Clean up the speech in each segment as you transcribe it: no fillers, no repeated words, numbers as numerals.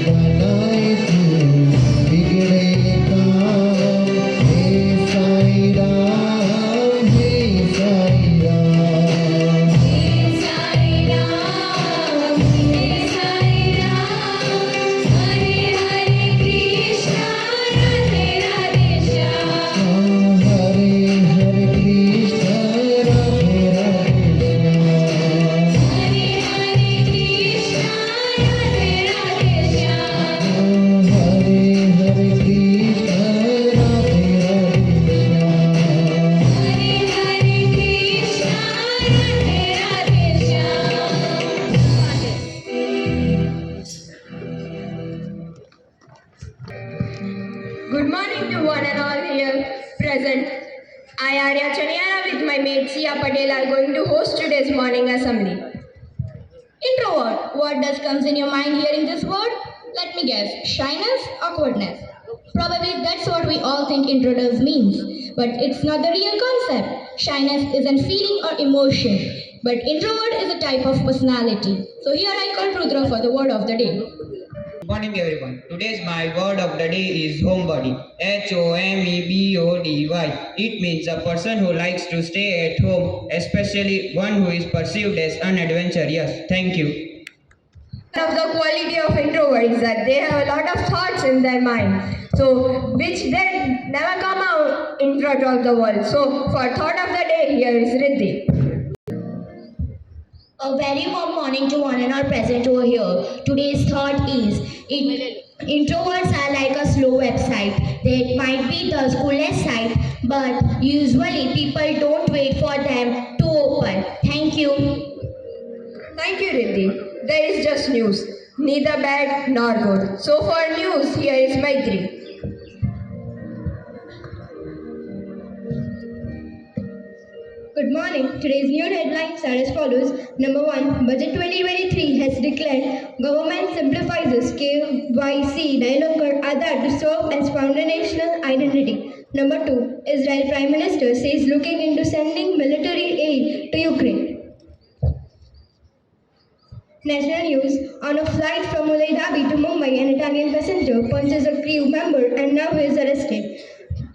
बनाए थे बिगड़े काम। हे साईं राम, हे साईं राम। हे साईं राम, हे Sai Ram, Hare Hare Krishna, Radhe Radhe Shyam. Hare Hare Krishna, Radhe Radhe Shyam. Hare Hare Krishna, Radhe Radhe Shyam. Hare Hare Krishna, Radhe Radhe Shyam. Hare Hare Krishna, Radhe Radhe Shyam. Good morning to one and all here present. I, Arya Chaniara, with my mate Sia Patel, are going to host today's morning assembly. Introvert. What does comes in your mind hearing this word? Let me guess. Shyness, awkwardness. Probably that's what we all think introverts means. But it's not the real concept. Shyness isn't feeling or emotion. But introvert is a type of personality. So here I call Rudra for the word of the day. Good morning everyone. Today's my word of the day is homebody. HOMEBODY. It means a person who likes to stay at home, especially one who is perceived as unadventurous. Thank you. One of the quality of introvert is that they have a lot of thoughts in their mind, so which then never come out in front of the world. So for thought of the day, here is Riddhi. A very warm morning to one and all present over here. Today's thought is introverts are like a slow website. They might be the coolest site, but usually people don't wait for them to open. Thank you. Thank you, Riddhi. There is just news, neither bad nor good. So for news, here is Maitri. Good morning. Today's new headlines are as follows. Number 1, Budget 2023 has declared government simplifies the KYC no-longer Aadhaar to serve as foundational identity. Number 2, Israel Prime Minister says looking into sending military aid to Ukraine. National news. On a flight from Abu Dhabi to Mumbai, an Italian passenger punches a crew member and now he is arrested.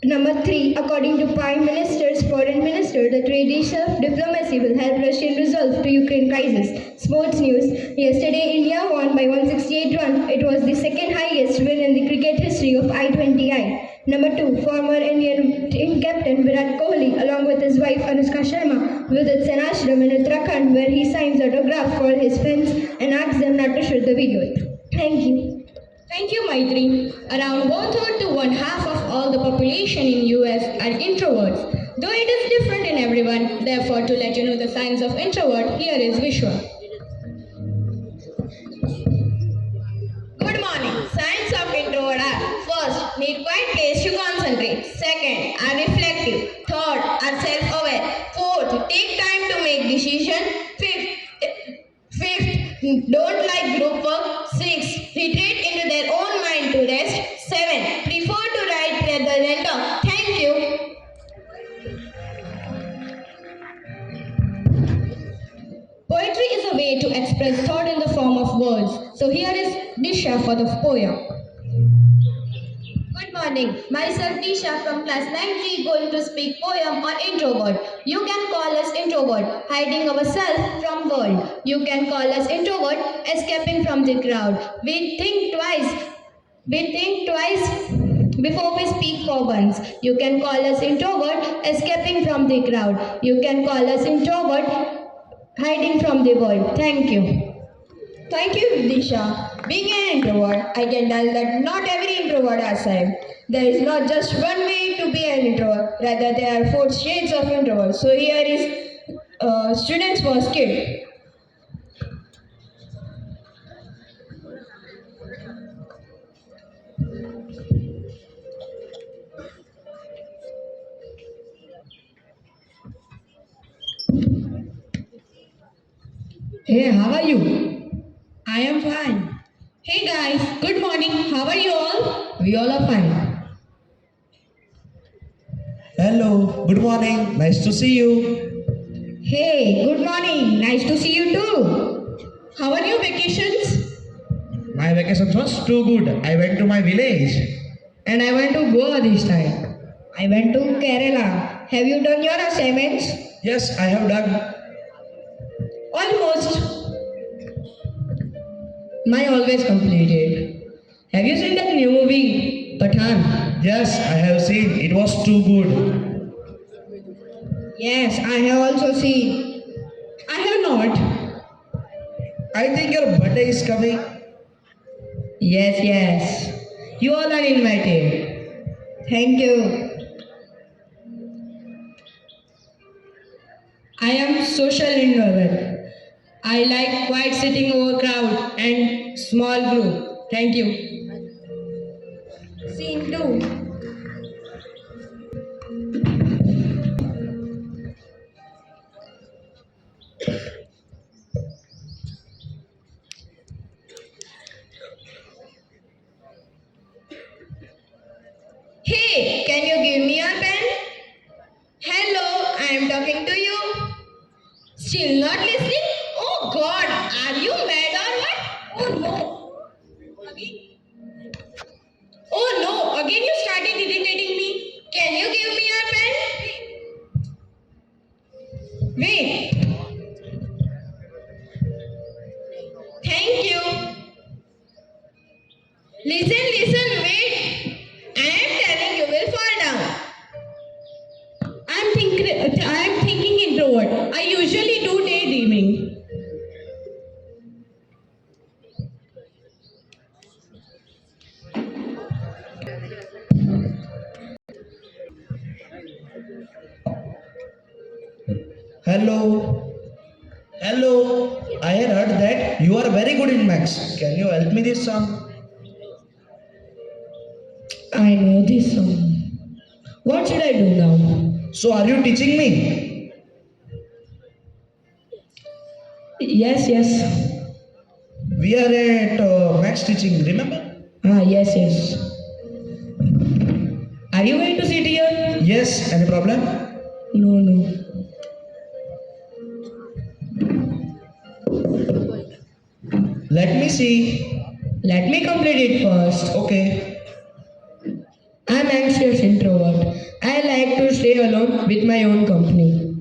Number 3. According to Prime Minister's Foreign Minister, the traditional diplomacy will help Russia resolve the Ukraine crisis. Sports news. Yesterday, India won by 168 runs. It was the second highest win in the cricket history of I-20I. Number 2. Former Indian team captain Virat Kohli, along with his wife Anushka Sharma, visits an ashram in Uttarakhand where he signs autograph for his fans and asks them not to shoot the video. Thank you. Thank you, Maitri. Around 1/3 to 1/2 of all the population in US are introverts, though it is different in everyone. Therefore, to let you know the signs of introvert, here is Vishwa. Good morning. Signs of introvert are: first, need quiet place to concentrate. Second, are reflective. Third, are self-aware. Fourth, take time to make decisions. Fifth, don't like group work. Sixth, retreat into their own mind to rest. 7, prefer to write rather than talk. Thank you. Poetry is a way to express thought in the form of words. So here is Disha for the poem. Good morning. Myself Disha from class 9G going to speak poem on introvert. You can call us introvert, hiding ourselves from world. You can call us introvert, escaping from the crowd. We think twice before we speak for once. You can call us introvert, escaping from the crowd. You can call us introvert, hiding from the world. Thank you. Thank you, Disha. Being an introvert, I can tell that not every introvert are same. There is not just one way to be an introvert. Rather, there are 4 shades of introverts. So here is students first kid. Hey, how are you? I am fine. Hey guys, good morning. How are you all? We all are fine. Hello, good morning. Nice to see you. Hey, good morning. Nice to see you too. How are your vacations? My vacation was too good. I went to my village. And I went to Goa this time. I went to Kerala. Have you done your assignments? Yes, I have done. Almost. My always completed. Have you seen that new movie, Pathan? Yes, I have seen. It was too good. Yes, I have also seen. I have not. I think your birthday is coming. Yes, yes. You all are invited. Thank you. I am social introvert. I like quiet sitting over crowd and small group. Thank you. Scene 2. Hey, can you give me your pen? Hello, I am talking to you. Still not listening? Oh God, are you mad or what? Oh no. Again? Oh no, again you started irritating me. Can you give me your pen? Wait. Thank you. Listen, wait. I am telling you will fall down. I am thinking introvert. I usually do daydreaming. Hello. Hello. I had heard that you are very good in maths. Can you help me this sum? I know this song. What should I do now? So are you teaching me? Yes, yes. We are at maths teaching, remember? Yes, yes. Are you going to sit here? Yes, any problem? No, no. Let me see. Let me complete it first. Okay. I'm anxious introvert. I like to stay alone with my own company.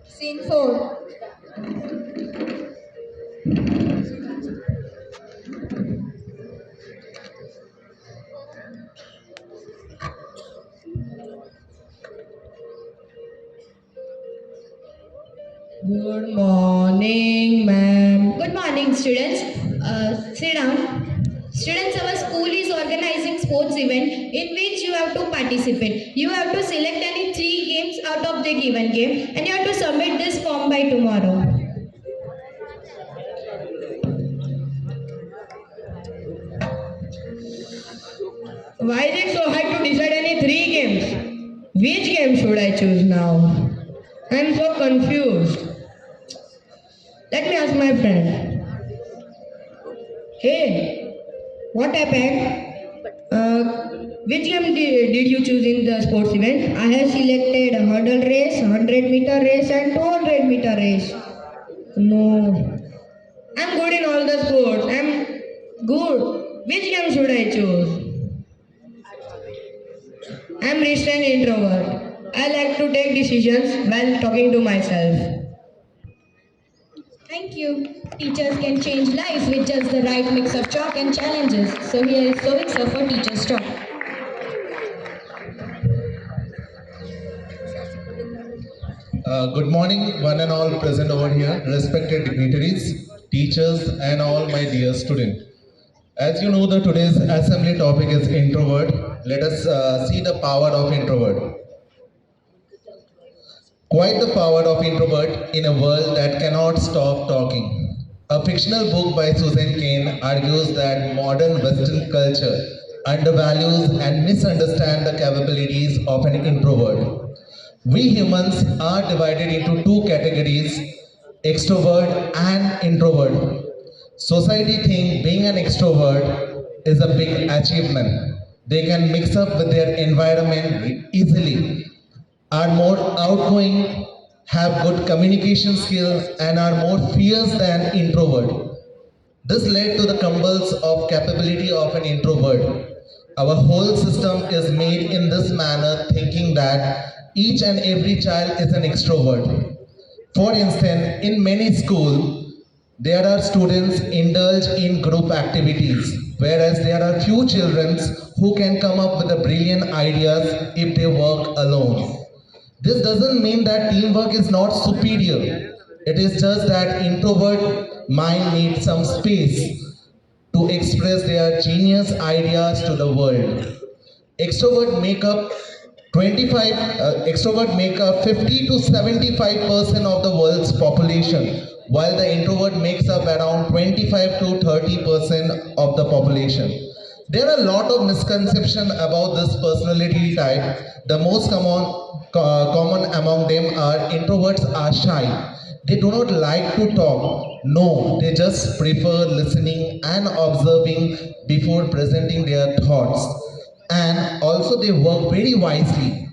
Scene 4. Good morning, ma'am. Good morning, students. Sit down. Students, our school is organizing sports event in which you have to participate. You have to select any 3 games out of the given game and you have to submit this form by tomorrow. Why is it so hard to decide any 3 games? Which game should I choose now? I'm so confused. Let me ask my friend. Hey, what happened? Which game did you choose in the sports event? I have selected a hurdle race, 100-meter race and 200-meter race. No. I'm good in all the sports. I'm good. Which game should I choose? I'm restrained introvert. I like to take decisions while talking to myself. Thank you. Teachers can change life with just the right mix of chalk and challenges. So here is Sovik for Teachers Talk. Good morning, one and all present over here, respected dignitaries, teachers, and all my dear students. As you know, the today's assembly topic is introvert. Let us see the power of introvert. Quite the power of introvert in a world that cannot stop talking. A fictional book by Susan Cain argues that modern Western culture undervalues and misunderstands the capabilities of an introvert. We humans are divided into 2 categories, extrovert and introvert. Society thinks being an extrovert is a big achievement. They can mix up with their environment easily, are more outgoing, have good communication skills, and are more fierce than introvert. This led to the crumbles of capability of an introvert. Our whole system is made in this manner, thinking that each and every child is an extrovert. For instance, in many schools, there are students indulge in group activities, whereas there are few children who can come up with the brilliant ideas if they work alone. This doesn't mean that teamwork is not superior. It is just that introvert mind needs some space to express their genius ideas to the world. Extrovert make up 50 to 75% of the world's population, while the introvert makes up around 25 to 30% of the population. There are a lot of misconceptions about this personality type. The most common among them are introverts are shy. They do not like to talk. No, they just prefer listening and observing before presenting their thoughts. And also they work very wisely.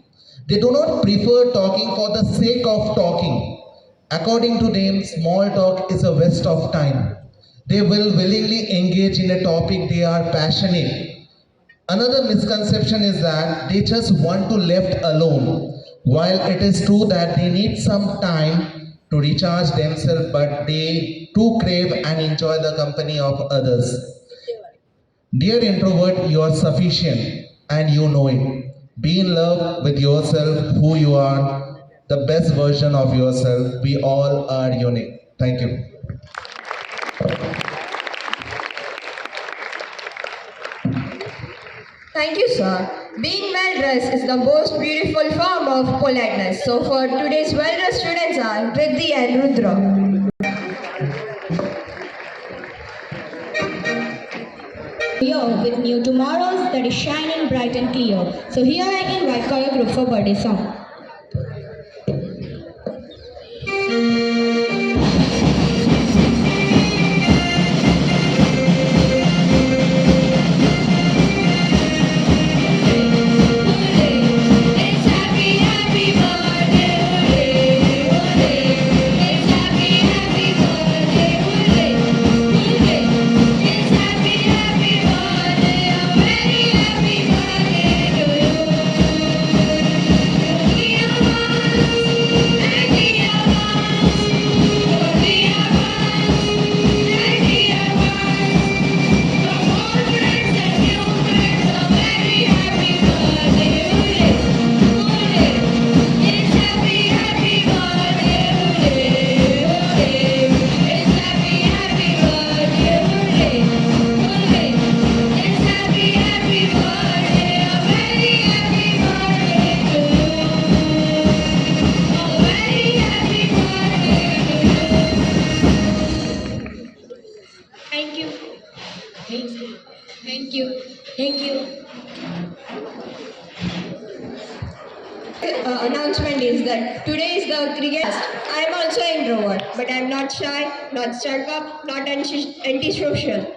They do not prefer talking for the sake of talking. According to them, small talk is a waste of time. They will willingly engage in a topic they are passionate. Another misconception is that they just want to left alone. While it is true that they need some time to recharge themselves, but they too crave and enjoy the company of others. Dear introvert, you are sufficient and you know it. Be in love with yourself, who you are, the best version of yourself. We all are unique. Thank you. Thank you, sir. Being well dressed is the most beautiful form of politeness. So, for today's well dressed students are Riddhi and Rudra. Here with new tomorrows that is shining bright and clear. So here I invite choir group for birthday song. Announcement is that today is the cricket. I am also an introvert, but I am not shy, not stuck up, not antisocial.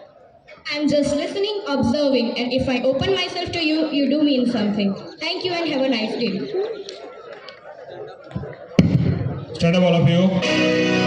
I'm just listening, observing, and if I open myself to you, you do mean something. Thank you and have a nice day. Stand up, all of you.